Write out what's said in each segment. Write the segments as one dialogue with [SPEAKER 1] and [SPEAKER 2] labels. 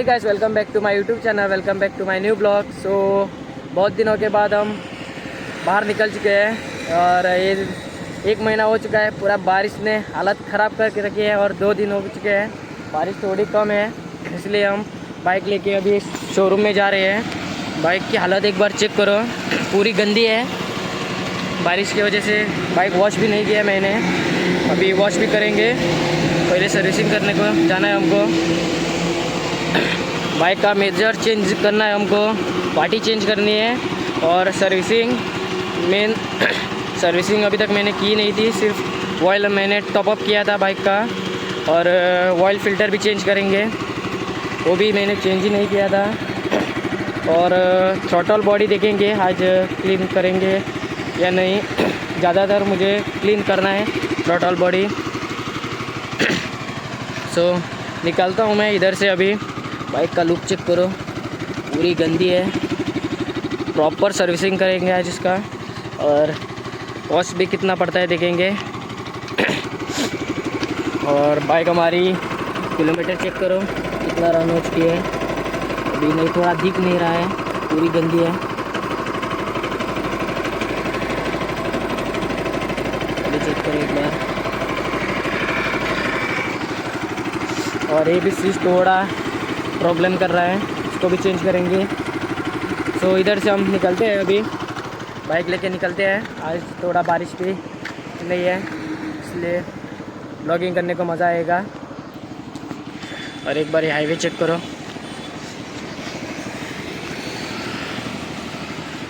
[SPEAKER 1] Hey guys, welcome back to my YouTube channel, welcome back to my new blog. So बहुत दिनों के बाद हम बाहर निकल चुके हैं और ये 1 महीना हो चुका है। पूरा बारिश ने हालत ख़राब करके रखी है और 2 दिन हो चुके हैं, बारिश थोड़ी कम है, इसलिए हम बाइक लेके अभी शोरूम में जा रहे हैं। बाइक की हालत एक बार चेक करो, पूरी गंदी है। बारिश की वजह से बाइक वॉश भी नहीं किया मैंने, अभी वॉश भी करेंगे। पहले सर्विसिंग करने को जाना है हमको। बाइक का मेजर चेंज करना है हमको, पार्टी चेंज करनी है और सर्विसिंग मेन सर्विसिंग अभी तक मैंने की नहीं थी, सिर्फ ऑयल मैंने टॉपअप किया था बाइक का। और ऑयल फ़िल्टर भी चेंज करेंगे, वो भी मैंने चेंज ही नहीं किया था। और थ्रॉटल बॉडी देखेंगे आज क्लीन करेंगे या नहीं। ज़्यादातर मुझे क्लीन करना है थ्रॉटल बॉडी। सो निकलता हूँ मैं इधर से अभी। बाइक का लुक चेक करो, पूरी गंदी है। प्रॉपर सर्विसिंग करेंगे आज इसका और कॉस्ट भी कितना पड़ता है देखेंगे। और बाइक हमारी किलोमीटर चेक करो कितना रन हो चुकी है। अभी नहीं, थोड़ा दिख नहीं रहा है, पूरी गंदी है। अभी चेक करो एक बार। और ये भी स्विच थोड़ा प्रॉब्लम कर रहा है, इसको भी चेंज करेंगे। सो इधर से हम निकलते हैं, अभी बाइक लेके निकलते हैं। आज थोड़ा बारिश भी नहीं है, इसलिए ब्लॉगिंग करने को मज़ा आएगा। और एक बार ये हाईवे चेक करो।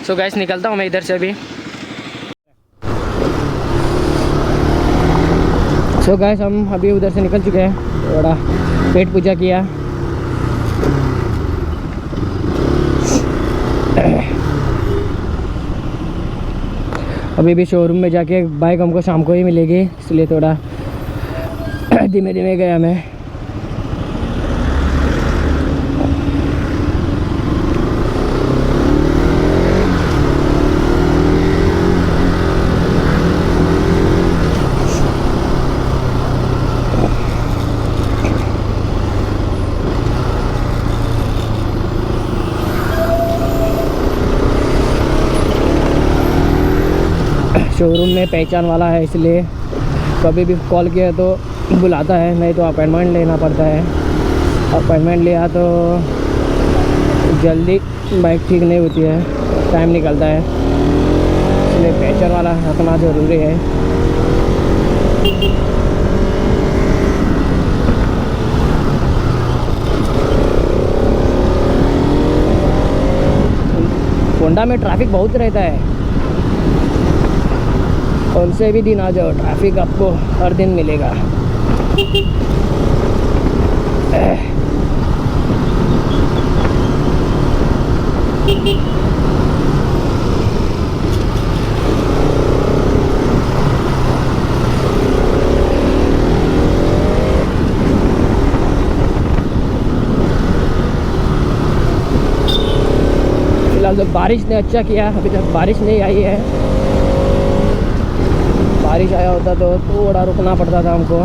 [SPEAKER 1] सो गाइस, निकलता हूँ मैं इधर से अभी। सो गाइस, हम अभी उधर से निकल चुके हैं, थोड़ा पेट पूजा किया। अभी भी शोरूम में जाके बाइक हमको शाम को ही मिलेगी, इसलिए थोड़ा धीमे धीमे गया मैं। शोरूम में पहचान वाला है, इसलिए कभी भी कॉल किया तो बुलाता है, नहीं तो अपॉइंटमेंट लेना पड़ता है। अपॉइंटमेंट लिया तो जल्दी बाइक ठीक नहीं होती है, टाइम निकलता है, इसलिए पहचान वाला रखना ज़रूरी है। होंडा में ट्रैफिक बहुत रहता है, कौन से भी दिन आ जाओ ट्रैफिक आपको हर दिन मिलेगा। फिलहाल तो बारिश ने अच्छा किया, अभी तक बारिश नहीं आई है। बारिश आया होता तो थोड़ा रुकना पड़ता था हमको।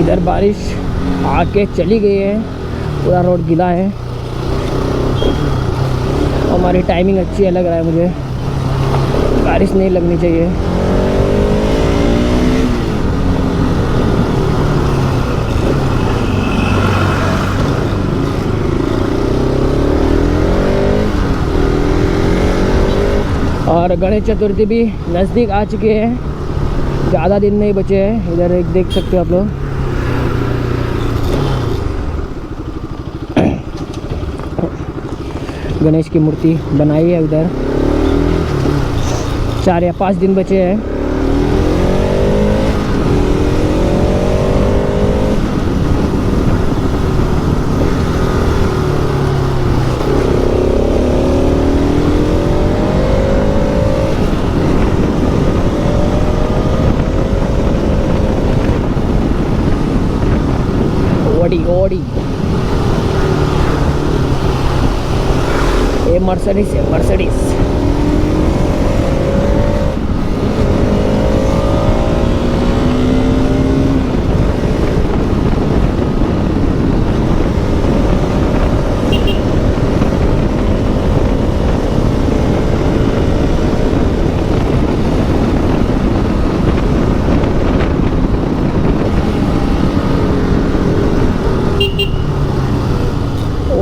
[SPEAKER 1] इधर बारिश आके चली गई है, पूरा रोड गीला है। हमारी टाइमिंग अच्छी है, लग रहा है मुझे बारिश नहीं लगनी चाहिए। और गणेश चतुर्थी भी नज़दीक आ चुकी है, ज़्यादा दिन नहीं बचे हैं। इधर एक देख सकते हो आप लोग। गणेश की मूर्ति बनाई है उधर। 4 या 5 दिन बचे हैं। ओडी ये मर्सिडीज है, मर्सिडीज।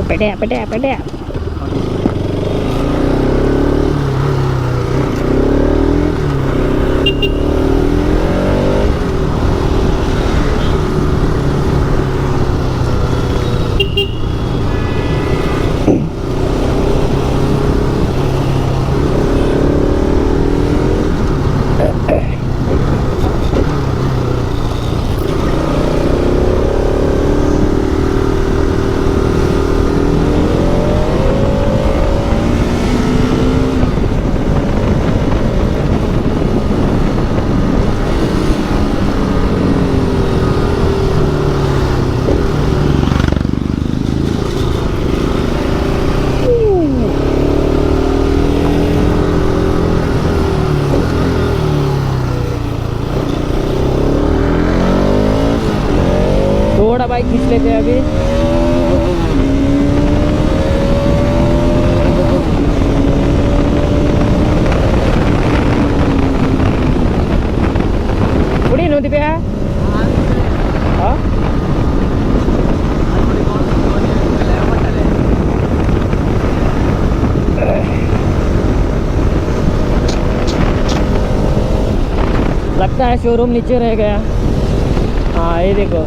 [SPEAKER 1] पेटे थोड़ा बाइक खींच लेते हैं अभी। उड़ी नदी पे है। हाँ लगता है शोरूम नीचे रह गया। हाँ ये देखो,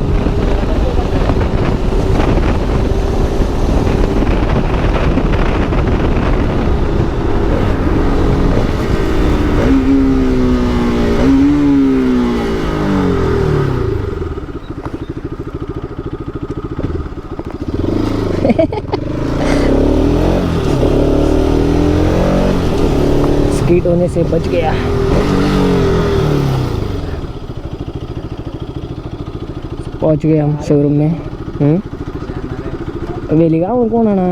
[SPEAKER 1] स्कीट होने से बच गया। पहुंच गए हम शोरूम में। वेलिगा और कौन आना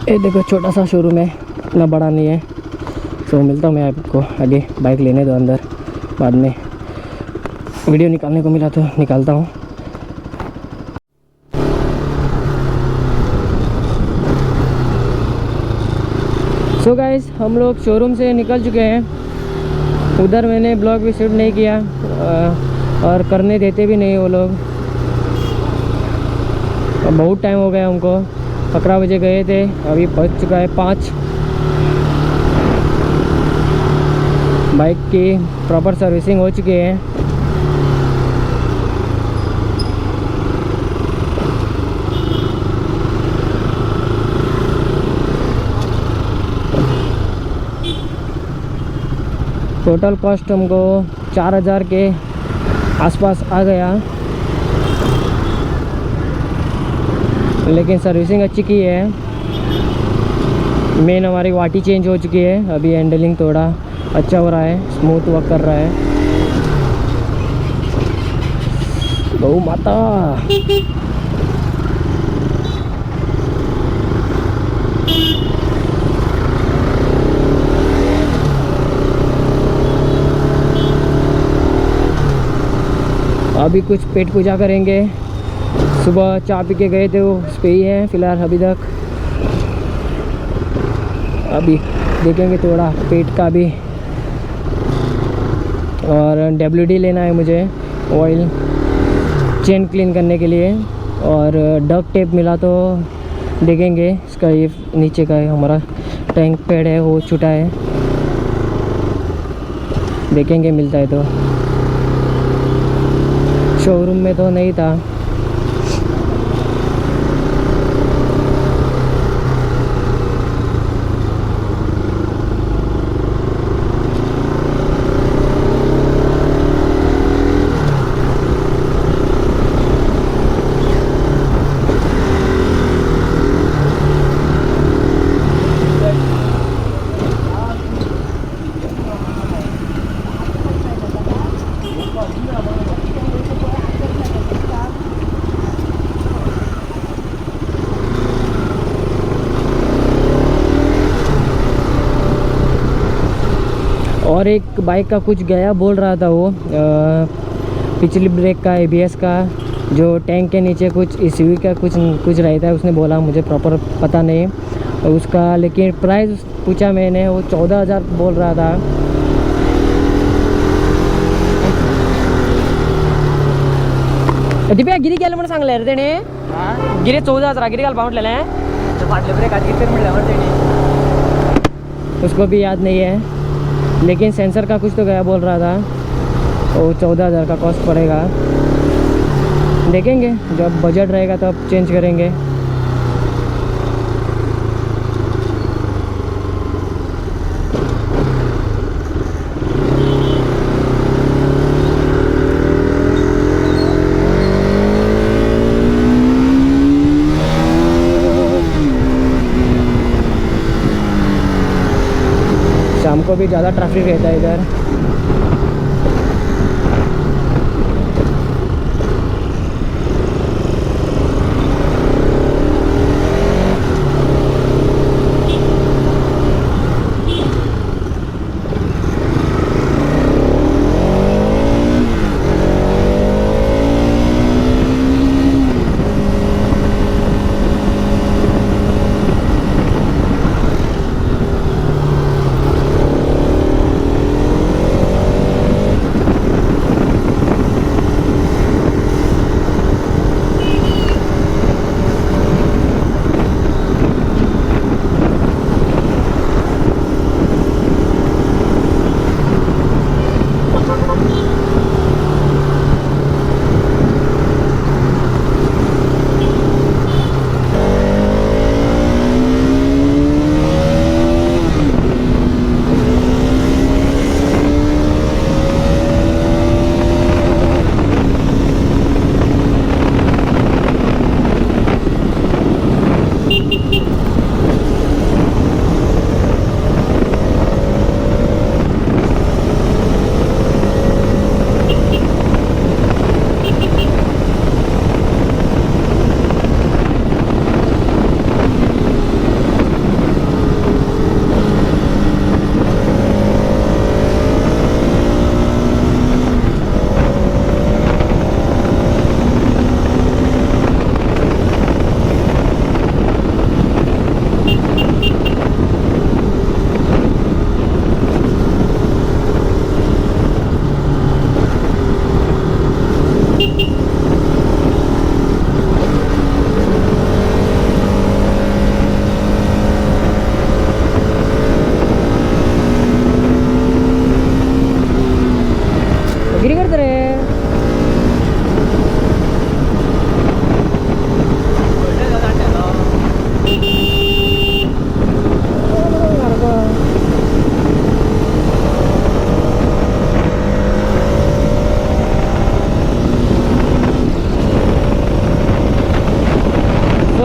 [SPEAKER 1] ये देखो, छोटा सा शोरूम है, इतना बड़ा नहीं है। तो मिलता हूँ मैं आपको आगे। बाइक लेने दो अंदर, बाद में वीडियो निकालने को मिला तो निकालता हूँ। सो गाइस, हम लोग शोरूम से निकल चुके हैं। उधर मैंने ब्लॉग भी शूट नहीं किया और करने देते भी नहीं वो लोग। बहुत टाइम हो गया हमको, 11 बजे गए थे, अभी बज चुका है 5। बाइक की प्रॉपर सर्विसिंग हो चुकी है। टोटल कॉस्ट हमको 4000 के आसपास आ गया, लेकिन सर्विसिंग अच्छी की है। मेन हमारी वाटी चेंज हो चुकी है, अभी हैंडलिंग थोड़ा अच्छा हो रहा है, स्मूथ वर्क कर रहा है। गौ माता अभी कुछ पेट पूजा करेंगे। सुबह चाय पी के गए थे, वो उस पे ही है फिलहाल अभी तक। अभी देखेंगे थोड़ा पेट का भी। और WD लेना है मुझे, ऑयल चेन क्लीन करने के लिए। और डक टेप मिला तो देखेंगे। इसका ये नीचे का है हमारा टैंक पैड है वो छूटा है, देखेंगे मिलता है तो। शोरूम में तो नहीं था। और एक बाइक का कुछ गया बोल रहा था वो, पिछली ब्रेक का, एबीएस का, जो टैंक के नीचे कुछ ईसीवी का कुछ रहता है, उसने बोला, मुझे प्रॉपर पता नहीं उसका, लेकिन प्राइस पूछा मैंने, वो 14,000 बोल रहा था। दिप्या गिरी गेलं म्हणून सांगले रे तेणे, गिरी 14,000 गिरी घाल पावटलेले फाटले ब्रेक आज किती म्हणल्यावर तेणे, उसको भी याद नहीं है, लेकिन सेंसर का कुछ तो गया बोल रहा था। वो 14,000 का कॉस्ट पड़ेगा, देखेंगे जब बजट रहेगा तब तो चेंज करेंगे। शाम को भी ज़्यादा ट्रैफिक रहता है इधर।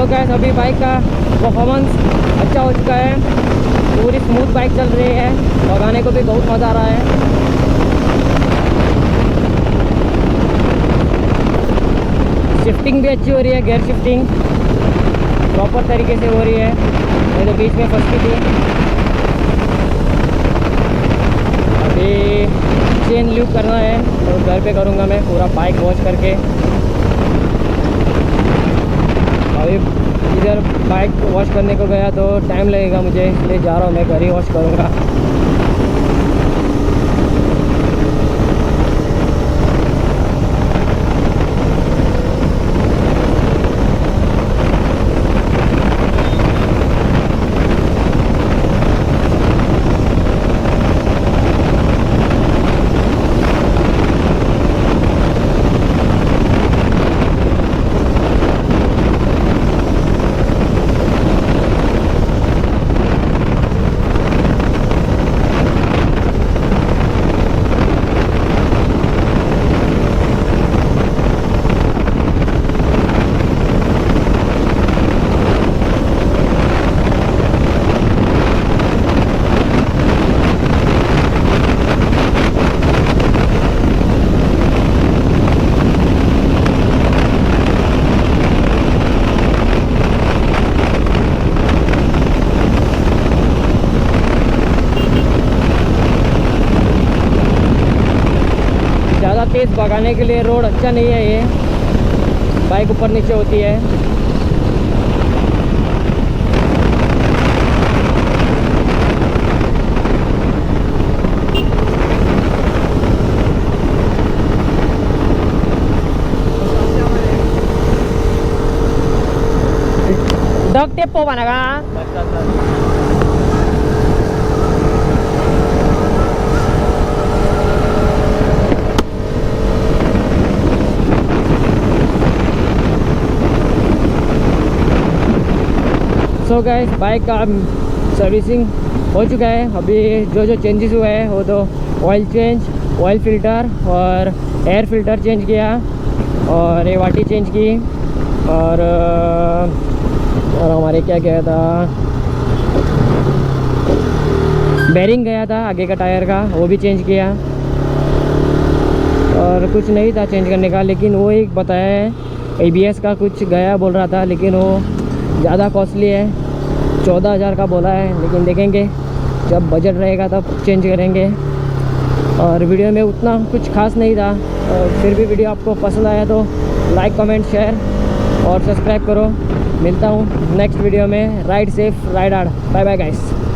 [SPEAKER 1] गाइस अभी बाइक का परफॉर्मेंस अच्छा हो चुका है, पूरी स्मूथ बाइक चल रही है, भगाने को भी बहुत मज़ा आ रहा है। शिफ्टिंग भी अच्छी हो रही है, गियर शिफ्टिंग प्रॉपर तरीके से हो रही है, नहीं तो बीच में फंसती थी। अभी चेन लूप करना है तो घर पे करूँगा मैं, पूरा बाइक वॉश करके। अभी इधर बाइक वॉश करने को गया तो टाइम लगेगा मुझे, इसलिए जा रहा हूँ, मैं घर ही वॉश करूँगा। तेज़ भगाने के लिए रोड अच्छा नहीं है, ये बाइक ऊपर नीचे होती है। डग टेप पोवा ना सो गाइस, बाइक का सर्विसिंग हो चुका है। अभी जो जो चेंजेस हुए हैं वो तो ऑयल चेंज, ऑयल फिल्टर और एयर फिल्टर चेंज किया और ये वाटी चेंज की और हमारे क्या गया था, बेरिंग गया था आगे का टायर का, वो भी चेंज किया और कुछ नहीं था चेंज करने का। लेकिन वो एक बताया है ABS का कुछ गया बोल रहा था, लेकिन वो ज़्यादा कॉस्टली है, 14,000 का बोला है। लेकिन देखेंगे जब बजट रहेगा तब चेंज करेंगे। और वीडियो में उतना कुछ खास नहीं था, फिर भी वीडियो आपको पसंद आया तो लाइक, कमेंट, शेयर और सब्सक्राइब करो। मिलता हूँ नेक्स्ट वीडियो में। Ride safe, ride hard. Bye bye guys.